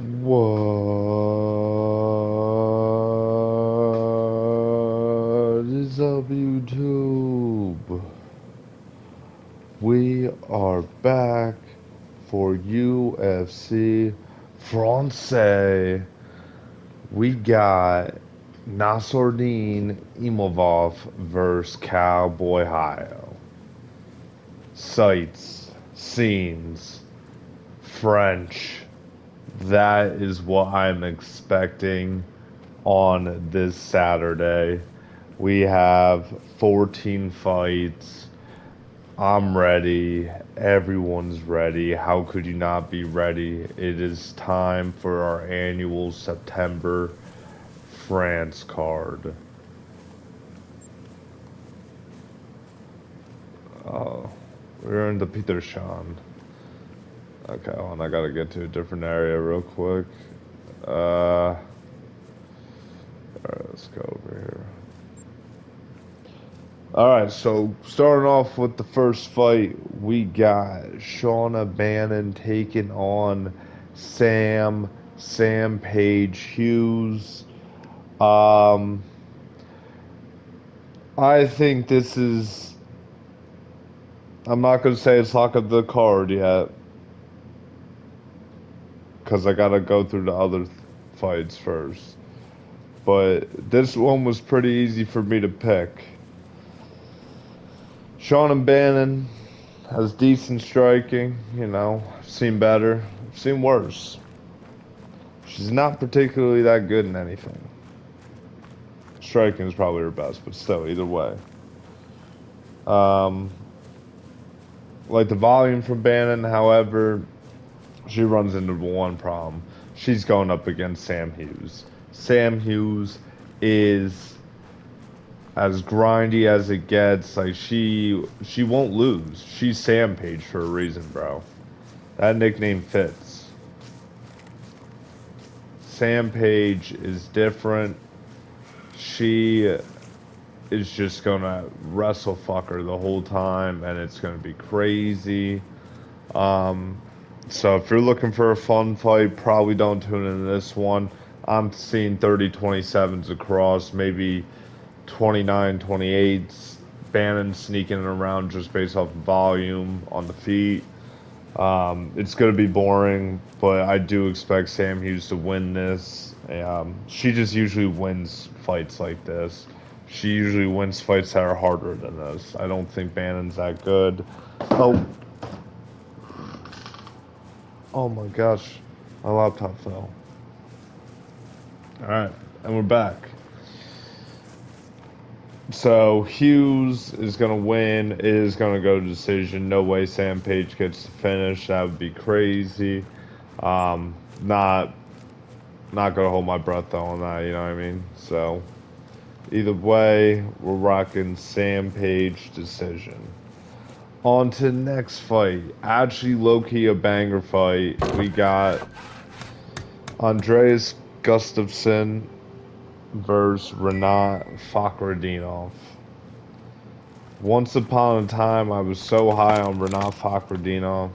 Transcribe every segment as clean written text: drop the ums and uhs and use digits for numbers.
What is up, YouTube? We are back for UFC Francais. We got Nassourdine Imavov versus Cowboy Hio. Sights, scenes, French. That is what I'm expecting on this Saturday. We have 14 fights. I'm ready. Everyone's ready. How could you not be ready? It is time for our annual September France card. Oh, we're in the Petersham. Okay, hold on, I gotta get to a different area real quick. Alright, let's go over here. Alright, so starting off with the first fight, we got Shauna Bannon taking on Sam Page Hughes. Um, I think this is, I'm not going to say it's lock of the card yet, because I got to go through the other fights first. But this one was pretty easy for me to pick. Shauna Bannon has decent striking, I've seen better, I've seen worse. She's not particularly that good in anything. Striking is probably her best, but still, either way. Um, like the volume from Bannon, however, she runs into one problem. She's going up against Sam Hughes. Sam Hughes is as grindy as it gets. Like she won't lose. She's Sam Page for a reason, bro. That nickname fits. Sam Page is different. She is just gonna wrestle fucker the whole time, and it's gonna be crazy. So if you're looking for a fun fight, probably don't tune into this one. I'm seeing 30-27s across, maybe 29-28s. Bannon sneaking it around just based off volume on the feet. It's going to be boring, but I do expect Sam Hughes to win this. She just usually wins fights like this. She usually wins fights that are harder than this. I don't think Bannon's that good. Oh, oh my gosh, my laptop fell. All right, and we're back. So Hughes is gonna win. It is gonna go to decision. No way Sam Page gets to finish. That would be crazy. Um, not not gonna hold my breath though on that. You know what I mean? So either way, we're rocking Sam Page decision. On to the next fight. Actually, low key a banger fight. We got Andreas Gustafsson versus Renat Fakhretdinov. Once upon a time, I was so high on Renat Fakhretdinov.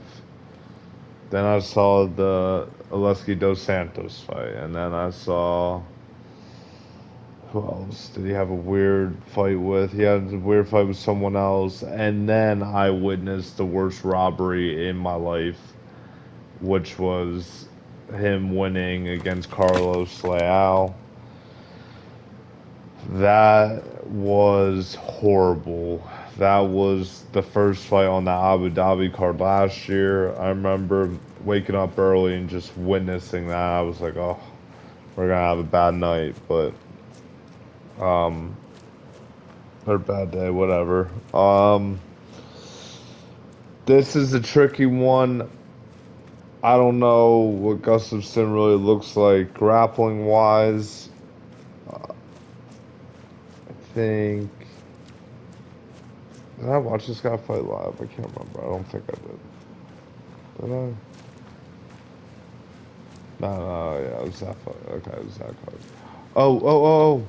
Then I saw the Aleski Dos Santos fight, and then I saw who else did he have a weird fight with? He had a weird fight with someone else, and then I witnessed the worst robbery in my life, which was him winning against Carlos Leal. That was horrible. That was the first fight on the Abu Dhabi card last year. I remember waking up early and just witnessing that. I was like, oh, we're gonna have a bad night, but um, or a bad day, whatever. This is a tricky one. I don't know what Gustafsson really looks like grappling wise. I think. Did I watch this guy fight live? I can't remember. I don't think I did. Did I? No, yeah, it was that fight. Okay, it was that card. Oh.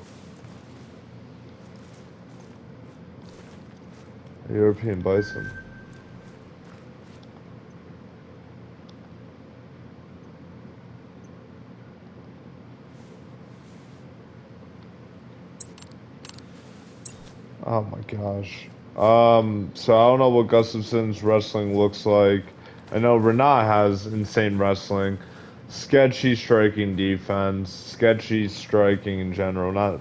European Bison. Oh my gosh. So I don't know what Gustafson's wrestling looks like. I know Renat has insane wrestling, sketchy striking defense, sketchy striking in general. Not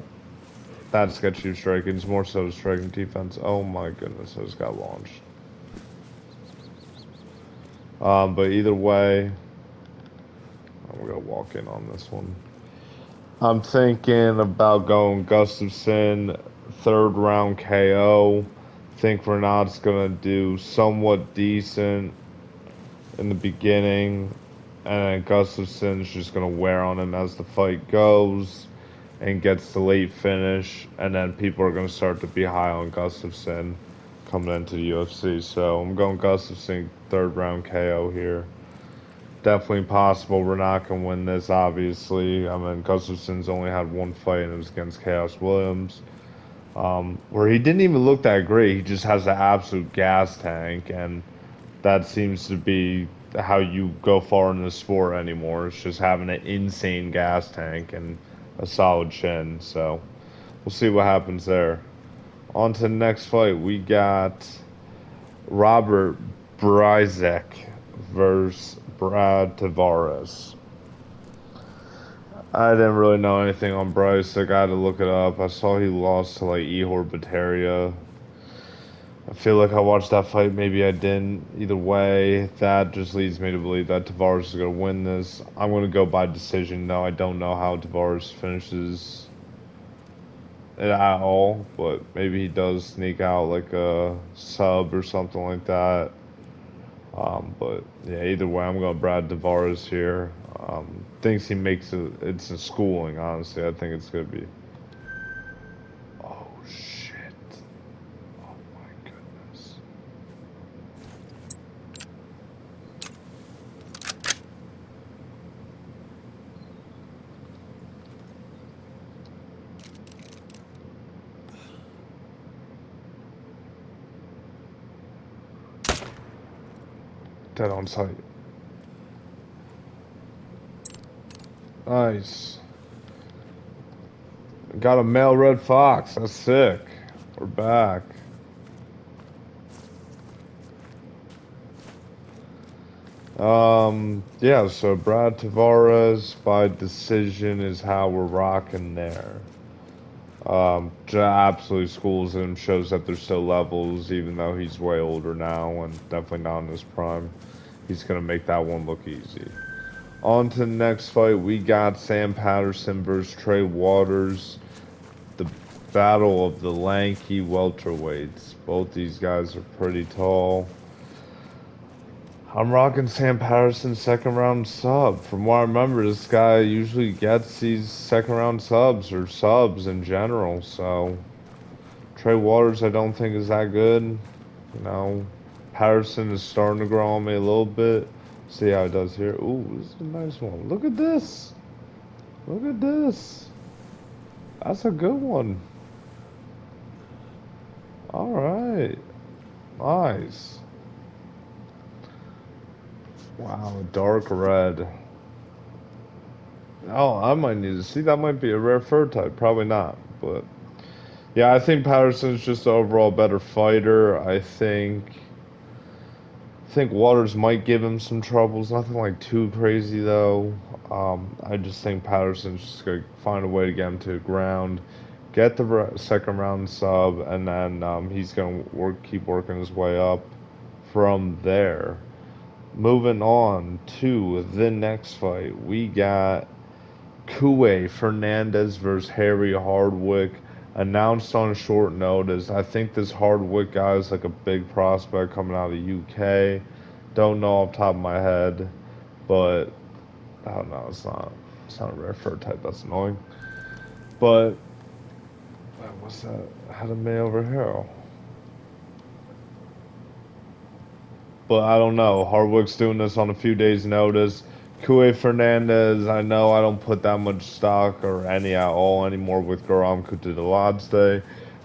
that sketchy striking, it's more so striking defense. Oh my goodness, I just got launched. But either way, I'm gonna walk in on this one. I'm thinking about going Gustafson, third round KO. Think Renat's gonna do somewhat decent in the beginning, and then Gustafson's just gonna wear on him as the fight goes and gets the late finish, and then people are gonna start to be high on Gustafson coming into the UFC. So I'm going Gustafson third round KO here. Definitely possible Renat can win this, obviously. I mean, Gustafson's only had one fight, and it was against Chaos Williams, where he didn't even look that great. He just has an absolute gas tank, and that seems to be how you go far in the sport anymore. It's just having an insane gas tank and a solid chin. So we'll see what happens there. On to the next fight. We got Robert Bryzek versus Brad Tavares. I didn't really know anything on Bryce. I got to look it up. I saw he lost to like Ihor Bataria. I feel like I watched that fight. Maybe I didn't. Either way, that just leads me to believe that Tavares is going to win this. I'm going to go by decision. No, I don't know how Tavares finishes it at all, but maybe he does sneak out like a sub or something like that. But yeah, either way, I'm going Brad Tavares here. Thinks he makes it. It's a schooling, honestly. I think it's going to be. Oh, shit. Oh, my goodness. Dead on sight. Nice. Got a male red fox. That's sick. We're back. Yeah, so Brad Tavares by decision is how we're rocking there. Just absolutely schools him, shows that there's still levels, even though he's way older now and definitely not in his prime. He's gonna make that one look easy. On to the next fight, we got Sam Patterson versus Trey Waters. The battle of the lanky welterweights. Both these guys are pretty tall. I'm rocking Sam Patterson's second round sub. From what I remember, this guy usually gets these second round subs or subs in general. So Trey Waters, I don't think is that good. You know, Patterson is starting to grow on me a little bit. See how it does here. Ooh, this is a nice one. Look at this. Look at this. That's a good one. All right. Nice. Wow, dark red. Oh, I might need to see. That might be a rare fur type. Probably not, but yeah, I think Patterson's just an overall better fighter. I think Waters might give him some troubles. Nothing like too crazy though. I just think Patterson's just gonna find a way to get him to the ground, get the second round sub, and then he's gonna keep working his way up from there. Moving on to the next fight, we got Kue Fernandez versus Harry Hardwick, announced on short notice. I think this Hardwick guy is like a big prospect coming out of the UK. Don't know off the top of my head, but I don't know. It's not a rare fur type. That's annoying. But what's that? Had a May over here. But I don't know. Hardwick's doing this on a few days' notice. Kue Fernandez, I know I don't put that much stock or any at all anymore with Garam Kutudaladzde,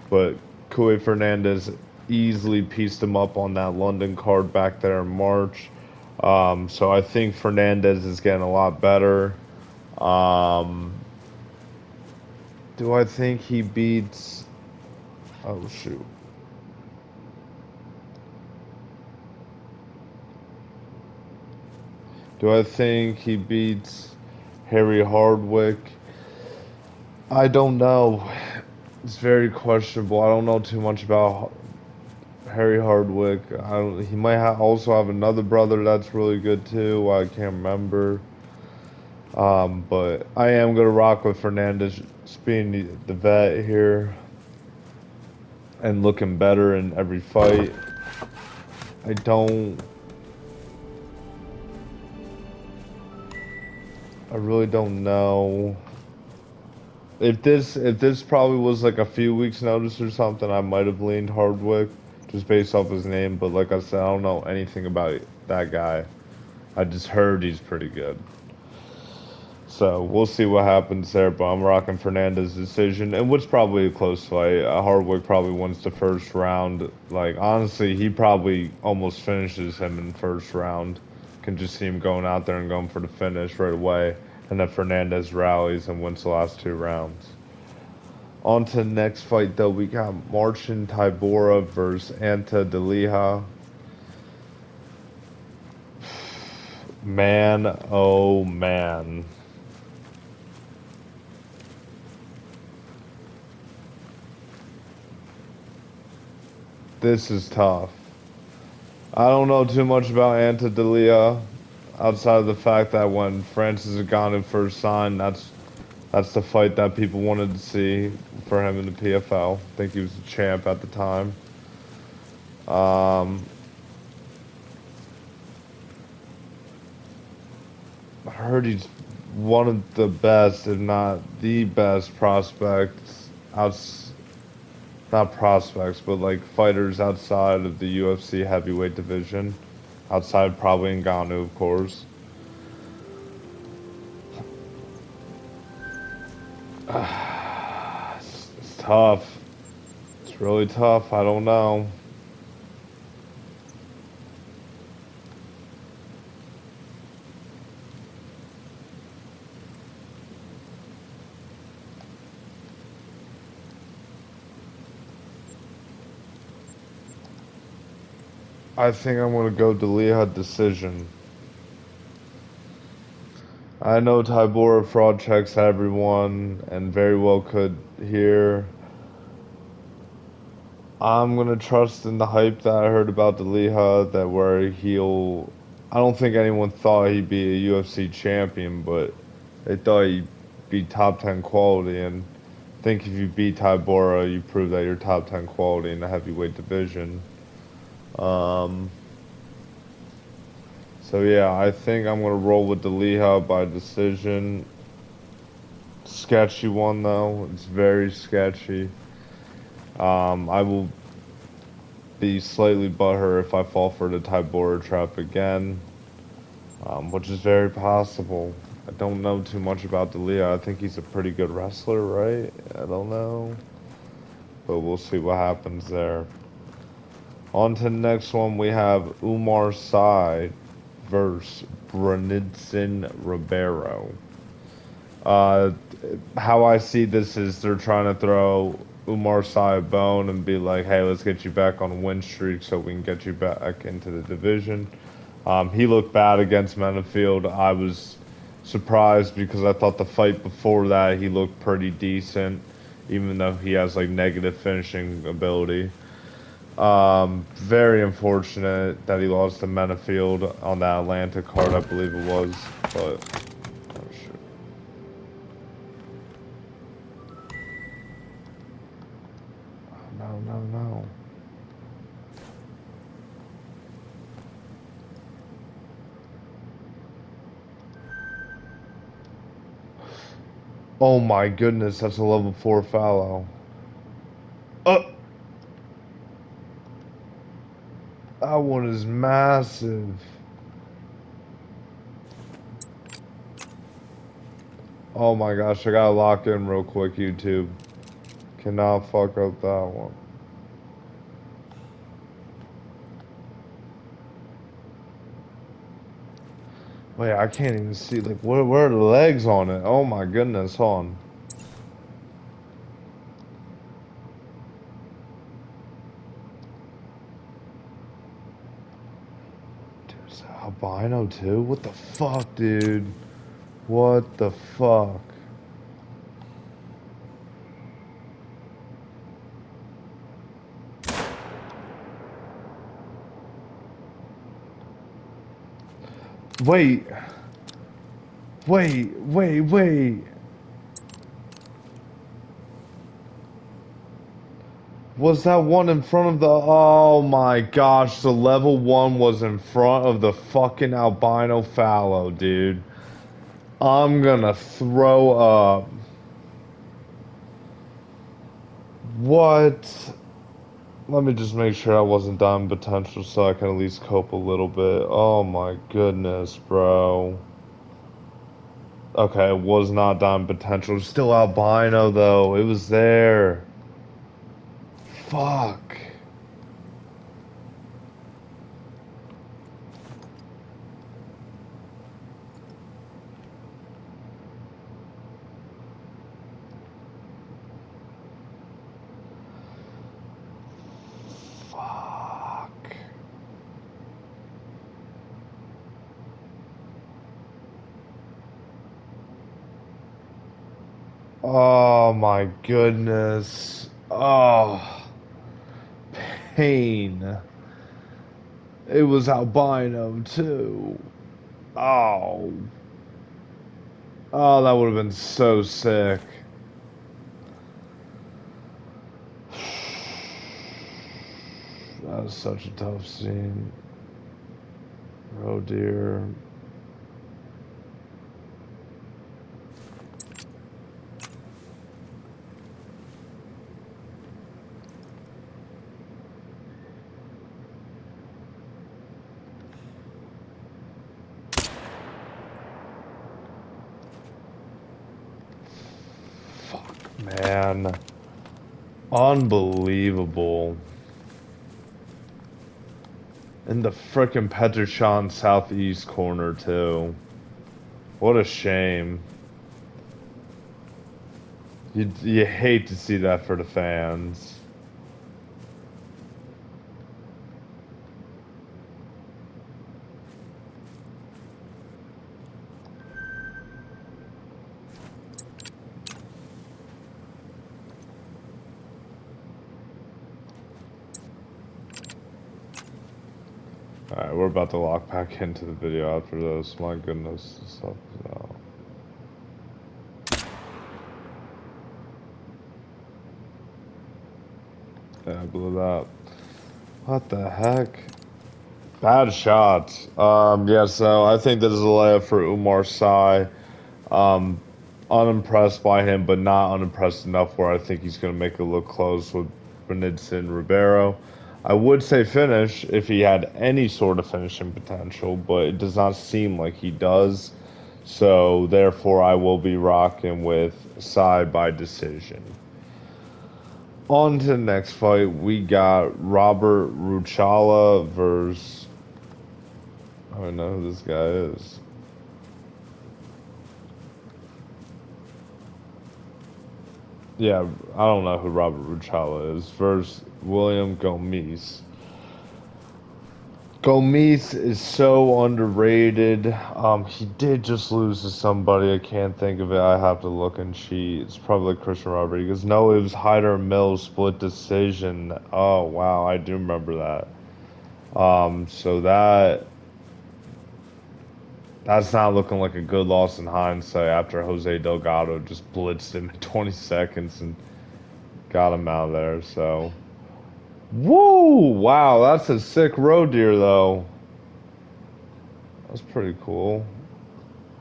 but Kue Fernandez easily pieced him up on that London card back there in March. So I think Fernandez is getting a lot better. Um, do I think he beats Oh shoot. Do I think he beats Harry Hardwick? I don't know. It's very questionable. I don't know too much about Harry Hardwick. I don't, he might also have another brother that's really good too. I can't remember. But I am gonna rock with Fernandez being the vet here and looking better in every fight. I don't. I really don't know. If this probably was like a few weeks notice or something, I might have leaned Hardwick just based off his name. But like I said, I don't know anything about that guy. I just heard he's pretty good. So we'll see what happens there. But I'm rocking Fernandez's decision, and what's probably a close fight. Hardwick probably wins the first round. Like honestly, he probably almost finishes him in the first round. Can just see him going out there and going for the finish right away, and then Fernandez rallies and wins the last two rounds. On to the next fight, though, we got Marcin Tybura versus Anta Deliha. Man, oh man. This is tough. I don't know too much about Anta Deliha outside of the fact that when Francis Ngannou first signed, that's the fight that people wanted to see for him in the PFL. I think he was the champ at the time. Um, I heard he's one of the best, if not the best prospects outs not prospects, but like fighters outside of the UFC heavyweight division. Outside probably Ngannou, of course. It's tough. It's really tough. I don't know. I think I'm gonna go D'Elia decision. I know Tybura fraud checks everyone and very well could here. I'm gonna trust in the hype that I heard about D'Elia that where he'll. I don't think anyone thought he'd be a UFC champion, but they thought he'd be top 10 quality. And I think if you beat Tybura, you prove that you're top 10 quality in the heavyweight division. Um, so yeah, I think I'm gonna roll with D'Elia by decision. Sketchy one though. It's very sketchy. I will be slightly butthurt if I fall for the Tybura trap again, which is very possible. I don't know too much about D'Elia. I think he's a pretty good wrestler, right? I don't know, but we'll see what happens there. On to the next one, we have Umar Sy versus Brenidson Ribeiro. Uh, how I see this is they're trying to throw Umar Sy a bone and be like, hey, let's get you back on a win streak so we can get you back into the division. He looked bad against Menafield. I was surprised because I thought the fight before that he looked pretty decent, even though he has like negative finishing ability. Very unfortunate that he lost to Menafield on that Atlanta card, I believe it was, but oh shit. No, no, no. Oh my goodness, that's a level 4 fallow. Uh, that one is massive. Oh my gosh, I gotta lock in real quick, YouTube. Cannot fuck up that one. Wait, I can't even see. Like, where are the legs on it? Oh my goodness, hold on. albino too? What the fuck, dude? What the fuck? Wait. Wait. Was that one in front of the... Oh my gosh, the level 1 was in front of the fucking albino fallow, dude. I'm gonna throw up. What? Let me just make sure I wasn't dying potential so I can at least cope a little bit. Oh my goodness, bro. Okay, it was not dying potential. Still albino though. It was there. Fuck. Fuck. Oh my goodness. Oh, pain. It was albino too. Oh. Oh, that would have been so sick. That was such a tough scene. Oh dear. Fuck, man. Unbelievable. In the frickin' Petroshan southeast corner, too. What a shame. You hate to see that for the fans. Alright, we're about to lock back into the video after this. My goodness, this stuff is out. Yeah, I blew that. What the heck? Bad shots. Yeah, so I think this is a layup for Umar Sy. Um, Unimpressed by him, but not unimpressed enough where I think he's going to make it look close with Benitez Ribeiro. I would say finish if he had any sort of finishing potential, but it does not seem like he does. So, therefore, I will be rocking with Sy by decision. On to the next fight, we got Robert Ruchala versus... I don't know who this guy is. Yeah, I don't know who Robert Ruchala is. Versus William Gomis. Gomis is so underrated. He did just lose to somebody. I can't think of it. I have to look and cheat. It's probably Christian Rodriguez. No, it was Hyder Mills split decision. Oh wow, I do remember that. So that's not looking like a good loss in hindsight after Jose Delgado just blitzed him in 20 seconds and got him out of there. So, woo! Wow, that's a sick road deer though. That's pretty cool.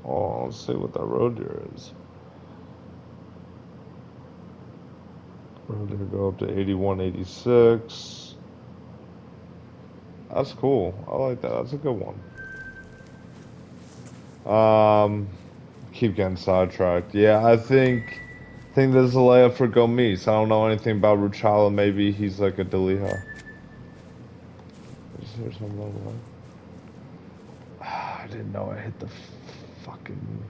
Oh, let's see what that road deer is. Road deer go up to 81, 86. That's cool. I like that. That's a good one. Keep getting sidetracked. Yeah, I think there's a layup for Gomis. I don't know anything about Ruchala. Maybe he's like a Deliha. Is there something like that? I didn't know I hit the fucking...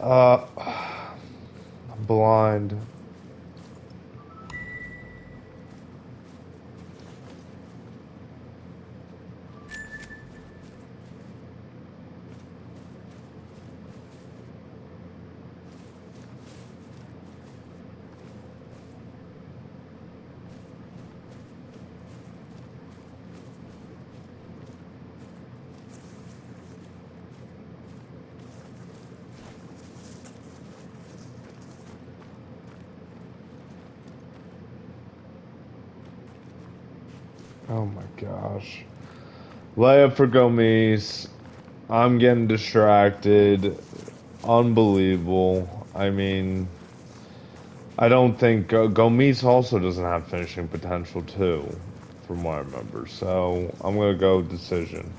I'm blind. Oh my gosh. Layup for Gomes. I'm getting distracted. Unbelievable. I mean, I don't think Gomes also doesn't have finishing potential too, from what I remember. So I'm gonna go decision.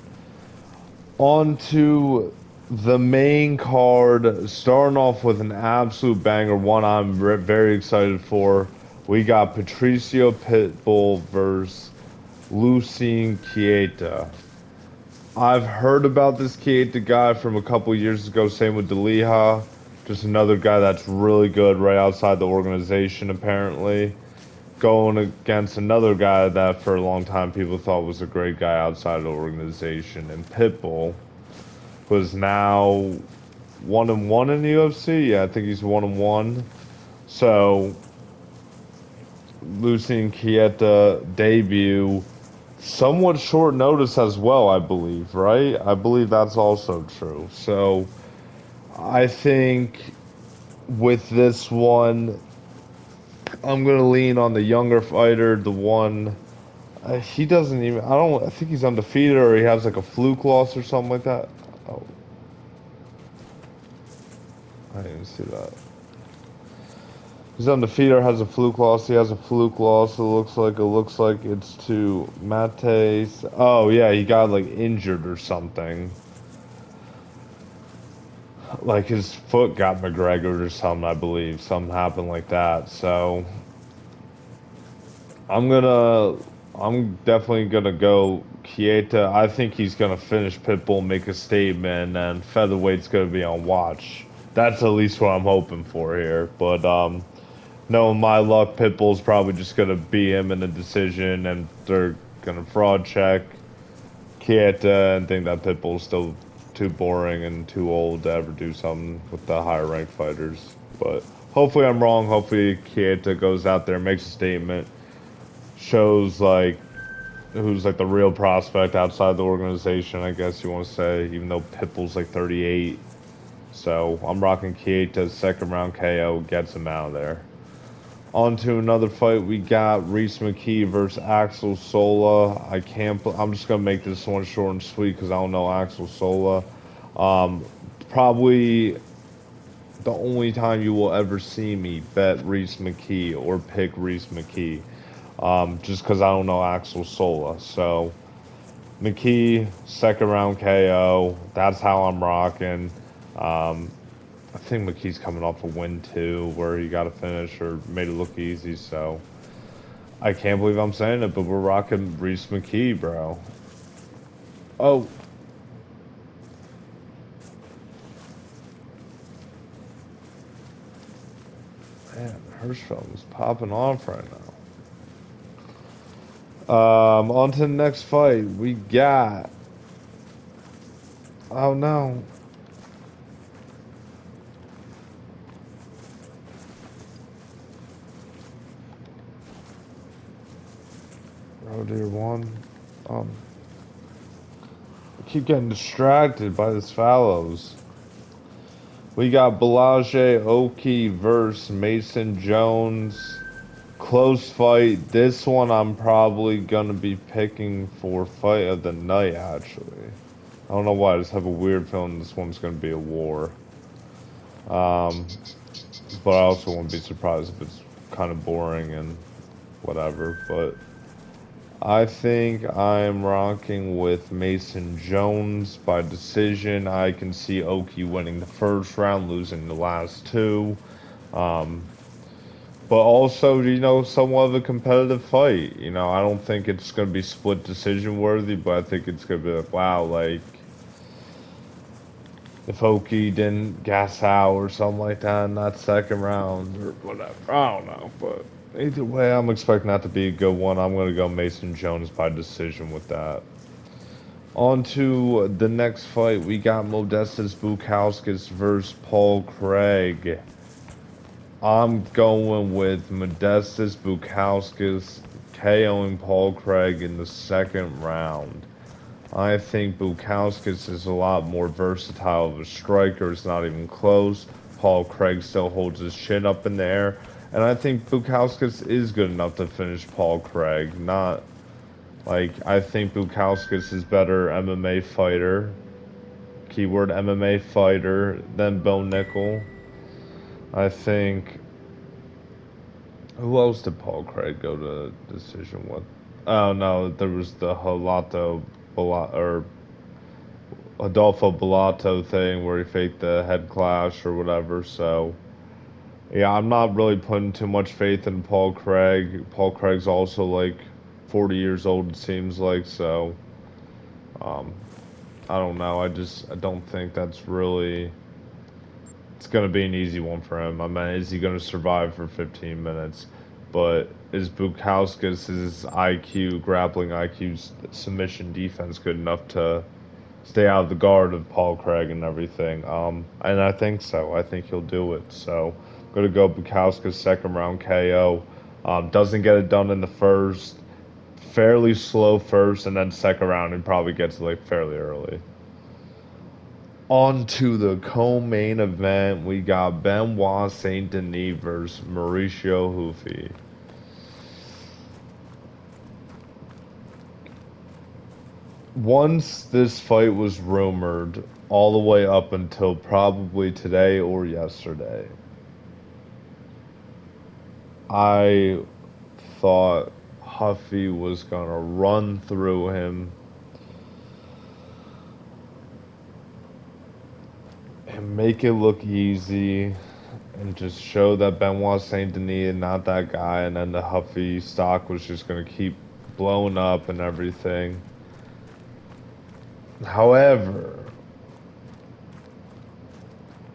On to the main card, starting off with an absolute banger, one I'm very excited for. We got Patricio Pitbull versus Lucien Chieta. I've heard about this Chieta guy from a couple years ago, same with Deliha. Just another guy that's really good right outside the organization, apparently. Going against another guy that for a long time people thought was a great guy outside the organization, and Pitbull was now 1-1 in the UFC. Yeah, I think he's 1-1. So Lucien Chieta debut, somewhat short notice as well, I believe, right? I believe that's also true. So I think with this one, I'm gonna lean on the younger fighter, the one. He doesn't even. I don't. I think he's undefeated, or he has like a fluke loss or something like that. Oh, I didn't see that. He's undefeated or has a fluke loss. He has a fluke loss. It looks like it's to Mate's. Oh yeah, he got like injured or something. Like his foot got McGregor or something, I believe. Something happened like that. So I'm gonna I'm definitely gonna go Chieta. I think he's gonna finish Pitbull, make a statement, and featherweight's gonna be on watch. That's at least what I'm hoping for here. But knowing my luck, Pitbull's probably just gonna beat him in a decision, and they're gonna fraud check Chieta and think that Pitbull's still too boring and too old to ever do something with the higher ranked fighters. But hopefully I'm wrong. Hopefully Chieta goes out there, makes a statement, shows like who's like the real prospect outside the organization, I guess you want to say, even though Pitbull's like 38. So I'm rocking Chieta's second round KO, gets him out of there. On to another fight, we got Reese McKee versus Axel Sola. I can't. I'm just gonna make this one short and sweet because I don't know Axel Sola. Probably the only time you will ever see me bet Reese McKee or pick Reese McKee. Just because I don't know Axel Sola. So McKee, second round KO. That's how I'm rocking. Um, I think McKee's coming off a win too, where he got a finish or made it look easy. So I can't believe I'm saying it, but we're rocking Reese McKee, bro. Oh, man, Hirschfeld is popping off right now. On to the next fight. We got. Oh no. Oh dear one. Um, I keep getting distracted by this Fallows. We got Balaje Oki versus Mason Jones. Close fight. This one I'm probably gonna be picking for fight of the night, actually. I don't know why, I just have a weird feeling this one's gonna be a war. Um, but I also wouldn't be surprised if it's kind of boring and whatever. But I think I'm rocking with Mason Jones by decision. I can see Oki winning the first round, losing the last two. Um, but also, somewhat of a competitive fight. I don't think it's going to be split decision worthy, but I think it's going to be like, wow, like, if Oki didn't gas out or something like that in that second round or whatever. I don't know, but either way, I'm expecting that to be a good one. I'm going to go Mason Jones by decision with that. On to the next fight, we got Modestas Bukauskas versus Paul Craig. I'm going with Modestas Bukauskas KOing Paul Craig in the second round. I think Bukauskas is a lot more versatile of a striker. It's not even close. Paul Craig still holds his chin up in the air. And I think Bukauskas is good enough to finish Paul Craig. Not Like, I think Bukauskas is better MMA fighter, keyword MMA fighter, than Bo Nickel. I think, who else did Paul Craig go to decision with? Oh no, there was the or Adolfo Bellato thing where he faked the head clash or whatever. So yeah, I'm not really putting too much faith in Paul Craig. Paul Craig's also like 40 years old, it seems like. So um, I don't know. I don't think that's really. It's gonna be an easy one for him. I mean, is he gonna survive for 15 minutes? But is Bukauskas' IQ, grappling IQ, submission defense good enough to stay out of the guard of Paul Craig and everything? And I think so. I think he'll do it. So I'm gonna go Bukauskas second round KO. Doesn't get it done in the first. Fairly slow first, and then second round he probably gets like fairly early. On to the co-main event, we got Benoit Saint Denis versus Mauricio Hufi. Once this fight was rumored, all the way up until probably today or yesterday, I thought Huffy was gonna run through him and make it look easy and just show that Benoit Saint Denis is not that guy, and then the Huffy stock was just gonna keep blowing up and everything. However,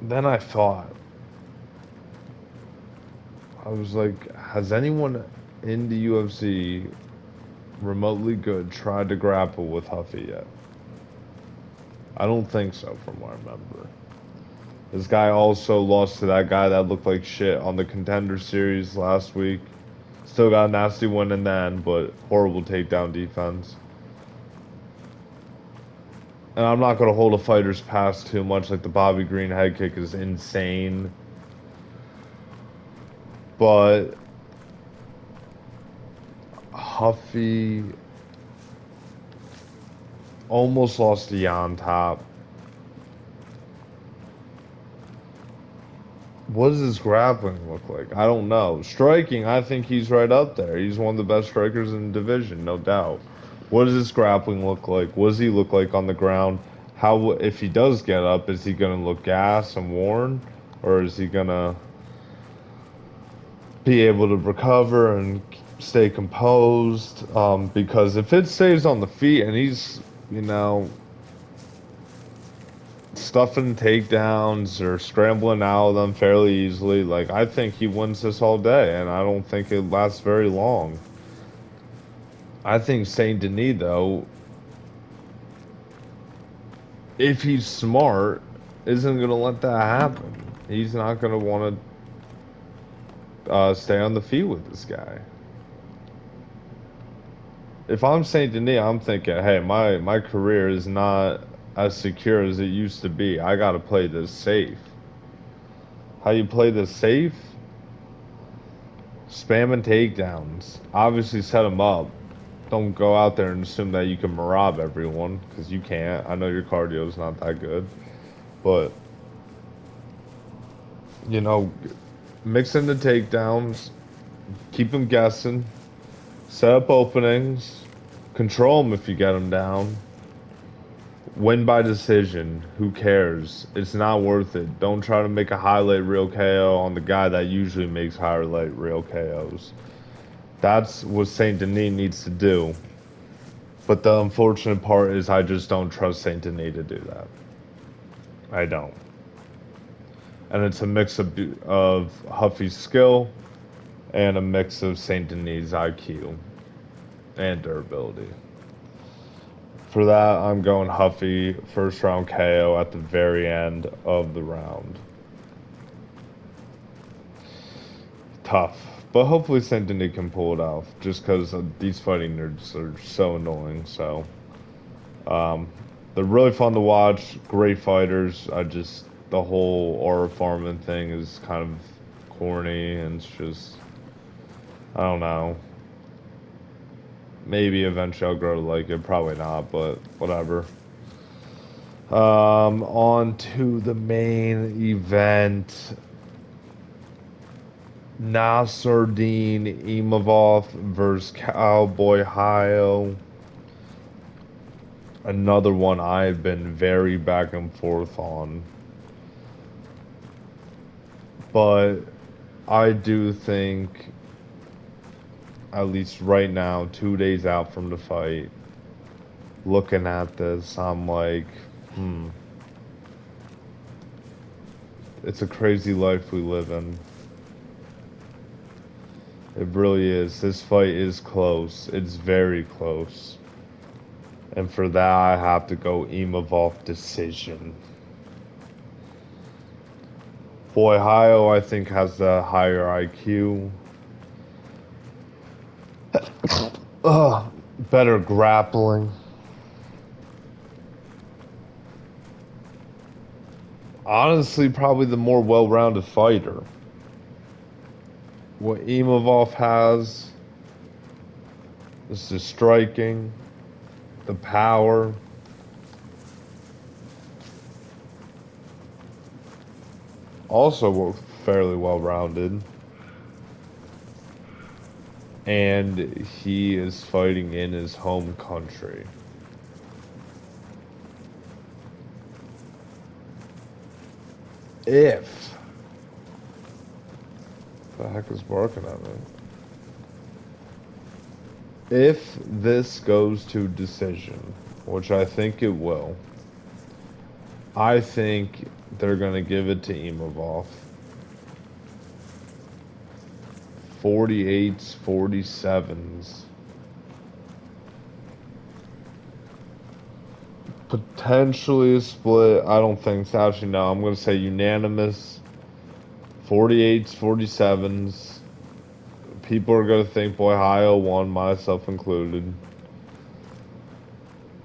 then I was like, has anyone in the UFC remotely good tried to grapple with Huffy yet? I don't think so, from what I remember. This guy also lost to that guy that looked like shit on the Contender Series last week. Still got a nasty win in then, but horrible takedown defense. And I'm not going to hold a fighter's past too much. Like the Bobby Green head kick is insane. But Huffy almost lost to Jan Top. What does his grappling look like? I don't know. Striking, I think he's right up there. He's one of the best strikers in the division, no doubt. What does his grappling look like? What does he look like on the ground? How, if he does get up, is he going to look gassed and worn? Or is he going to be able to recover and stay composed? Because if it stays on the feet and he's, you know, stuffing takedowns or scrambling out of them fairly easily, like I think he wins this all day, and I don't think it lasts very long. I think Saint Denis, though, if he's smart, isn't gonna let that happen. He's not gonna want to stay on the feet with this guy. If I'm Saint Denis, I'm thinking, hey, my career is not as secure as it used to be. I gotta play this safe. How you play this safe? Spamming takedowns. Obviously set them up. Don't go out there and assume that you can rob everyone, because you can't. I know your cardio is not that good. But, you know, mix in the takedowns. Keep them guessing. Set up openings. Control them if you get them down. Win by decision. Who cares? It's not worth it. Don't try to make a highlight reel KO on the guy that usually makes highlight reel KOs. That's what Saint Denis needs to do. But the unfortunate part is I just don't trust Saint Denis to do that. I don't. And it's a mix of Huffy's skill and a mix of Saint Denis' IQ and durability. For that, I'm going Huffy, first round KO at the very end of the round. Tough. But hopefully Saint Denis can pull it off, just because these fighting nerds are so annoying. So, they're really fun to watch, great fighters. The whole Aura Farman thing is kind of corny, and it's just, I don't know. Maybe eventually I'll grow to like it. Probably not, but whatever. On to the main event. Nasruddin Imavov versus Cowboy Hio. Another one I've been very back and forth on. But I do think, at least right now, 2 days out from the fight, looking at this, I'm like, it's a crazy life we live in. It really is. This fight is close. It's very close. And for that, I have to go Imavov decision. Boy, Hio, I think, has the higher IQ. Better grappling. Honestly, probably the more well-rounded fighter. What Imavov has is the striking, the power. Also fairly well-rounded. And he is fighting in his home country. If the heck is barking at me? If this goes to decision, which I think it will, I think they're gonna give it to Imavov. 48s, 47s. Potentially a split. I don't think so. Actually, no. I'm going to say unanimous. 48s, 47s. People are going to think Boy Hio won, myself included.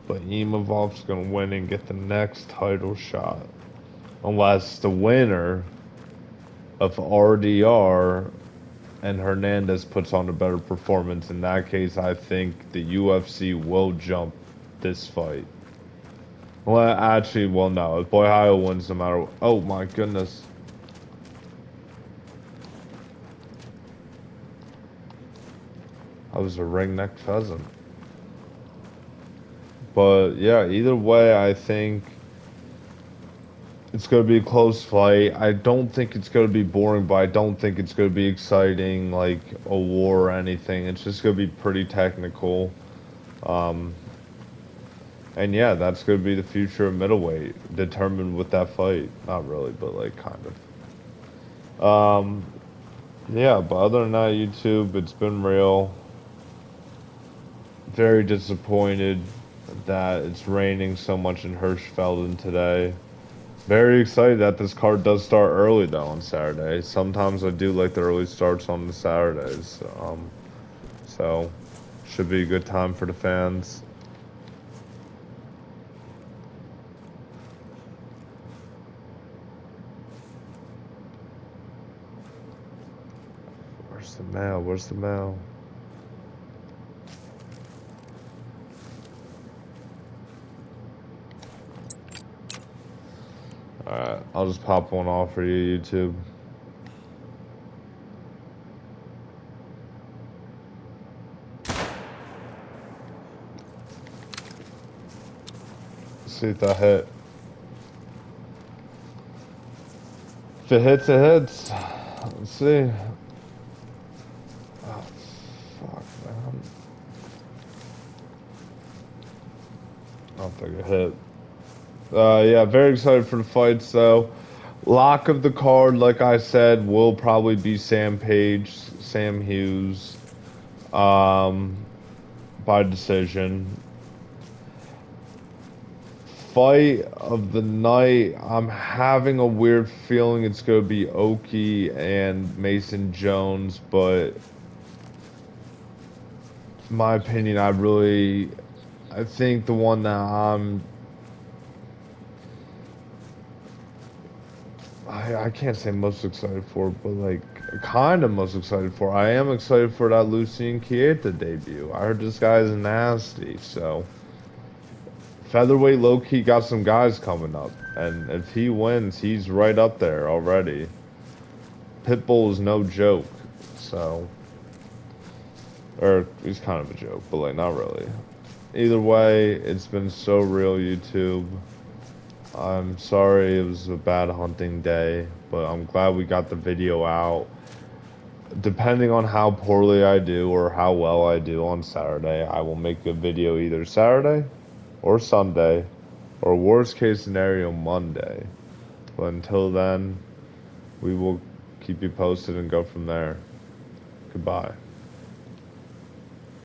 But Imavov's going to win and get the next title shot. Unless the winner of RDR and Hernandez puts on a better performance. In that case, I think the UFC will jump this fight. Well, actually, well, no. Boy Hio wins no matter what. Oh, my goodness. I was a ring-necked pheasant. But, yeah, either way, I think it's going to be a close fight. I don't think it's going to be boring, but I don't think it's going to be exciting, like a war or anything. It's just going to be pretty technical. And yeah, that's going to be the future of middleweight, determined with that fight. Not really, but like kind of. Yeah, but other than that, YouTube, it's been real. Very disappointed that it's raining so much in Hirschfelden today. Very excited that this card does start early though on Saturday. Sometimes I do like the early starts on the Saturdays. So should be a good time for the fans. Where's the mail? Where's the mail? Alright, I'll just pop one off for you, YouTube. See if that hit. If it hits, it hits. Let's see. Oh, fuck, man. I don't think it hit. Yeah, very excited for the fights, though. Lock of the card, like I said, will probably be Sam Page, Sam Hughes, by decision. Fight of the night, I'm having a weird feeling it's going to be Oki and Mason Jones, but in my opinion, I think the one that I can't say most excited for, but like kind of most excited for. I am excited for that Lucien Chieta debut. I heard this guy is nasty, so featherweight low-key got some guys coming up, and if he wins, he's right up there already. Pitbull is no joke, so, or he's kind of a joke, but like not really. Either way, it's been so real, YouTube. I'm sorry it was a bad hunting day, but I'm glad we got the video out. Depending on how poorly I do or how well I do on Saturday, I will make a video either Saturday or Sunday, or worst case scenario, Monday. But until then, we will keep you posted and go from there. Goodbye.